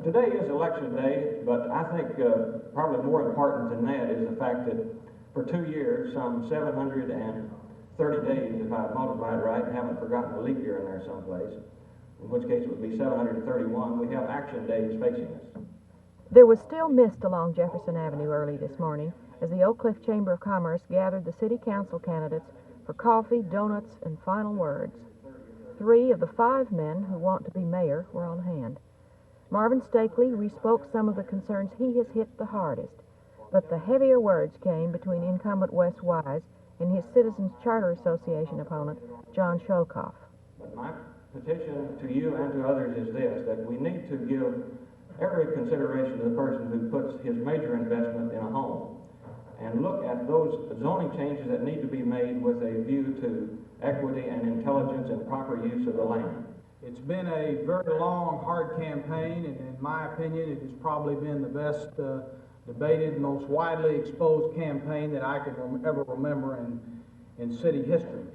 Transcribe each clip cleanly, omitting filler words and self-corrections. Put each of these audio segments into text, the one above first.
Today is election day, but I think probably more important than that is the fact that for 2 years, some 730 days, if I've multiplied right and haven't forgotten a leap year in there someplace, in which case it would be 731, we have action days facing us. There was still mist along Jefferson Avenue early this morning as the Oak Cliff Chamber of Commerce gathered the city council candidates for coffee, donuts, and final words. 3 of the 5 men who want to be mayor were on hand. Marvin Stakely respoke some of the concerns he has hit the hardest, but the heavier words came between incumbent Wes Wise and his Citizens Charter Association opponent, John Sholkoff. My petition to you and to others is this, that we need to give every consideration to the person who puts his major investment in a home and look at those zoning changes that need to be made with a view to equity and intelligence and proper use of the land. It's been a very long, hard campaign, and in my opinion, it has probably been the best debated, most widely exposed campaign that I can ever remember in city history.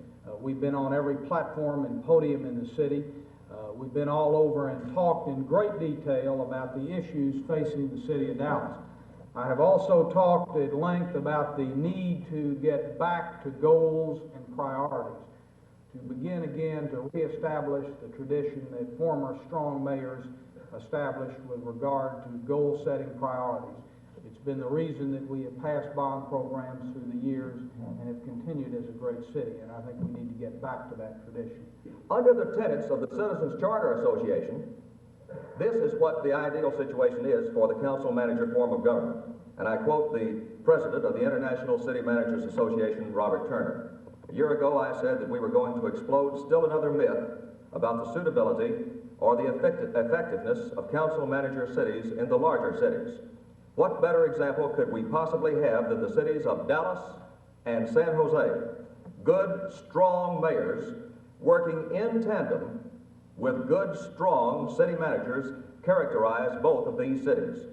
We've been on every platform and podium in the city. We've been all over and talked in great detail about the issues facing the city of Dallas. I have also talked at length about the need to get back to goals and priorities, to begin again to reestablish the tradition that former strong mayors established with regard to goal-setting priorities. It's been the reason that we have passed bond programs through the years and have continued as a great city, and I think we need to get back to that tradition. Under the tenets of the Citizens Charter Association, this is what the ideal situation is for the council-manager form of government. And I quote the president of the International City Managers Association, Robert Turner. A year ago, I said that we were going to explode still another myth about the suitability or the effectiveness of council-manager cities in the larger cities. What better example could we possibly have than the cities of Dallas and San Jose? Good, strong mayors working in tandem with good, strong city managers characterize both of these cities.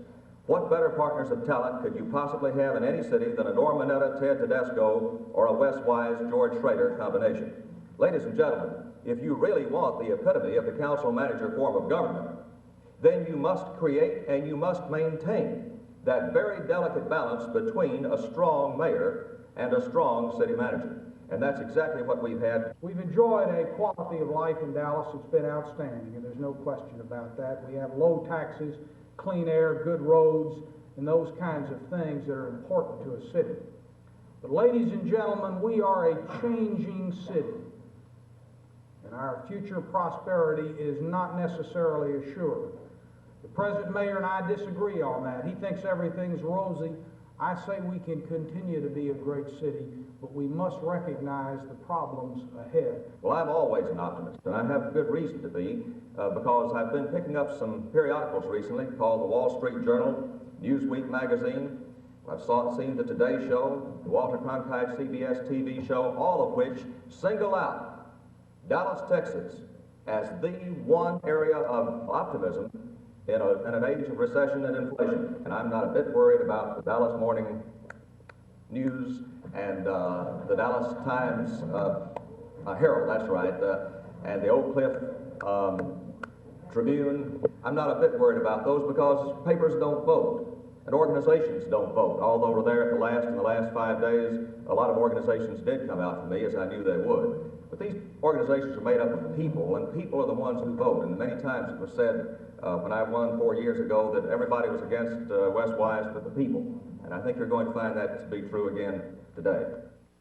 What better partners of talent could you possibly have in any city than a Norm Mineta, Ted Tedesco, or a Wes Wise, George Schrader combination? Ladies and gentlemen, if you really want the epitome of the council-manager form of government, then you must create and you must maintain that very delicate balance between a strong mayor and a strong city manager. And that's exactly what we've had. We've enjoyed a quality of life in Dallas that's been outstanding, and there's no question about that. We have low taxes, clean air, good roads, and those kinds of things that are important to a city. But ladies and gentlemen, we are a changing city, and our future prosperity is not necessarily assured. The present mayor and I disagree on that. He thinks everything's rosy. I say we can continue to be a great city, but we must recognize the problems ahead. Well, I'm always an optimist, and I have good reason to be, because I've been picking up some periodicals recently called the Wall Street Journal, Newsweek magazine. I've seen the Today Show, the Walter Cronkite CBS TV show, all of which single out Dallas, Texas as the one area of optimism in an age of recession and inflation. And I'm not a bit worried about the Dallas Morning News and the Dallas Times Herald, that's right, and the Oak Cliff Tribune. I'm not a bit worried about those because papers don't vote and organizations don't vote. Although we're there in the last 5 days, a lot of organizations did come out for me, as I knew they would. But these organizations are made up of people, and people are the ones who vote. And many times it was said when I won 4 years ago that everybody was against Wes Wise but the people. And I think you're going to find that to be true again today.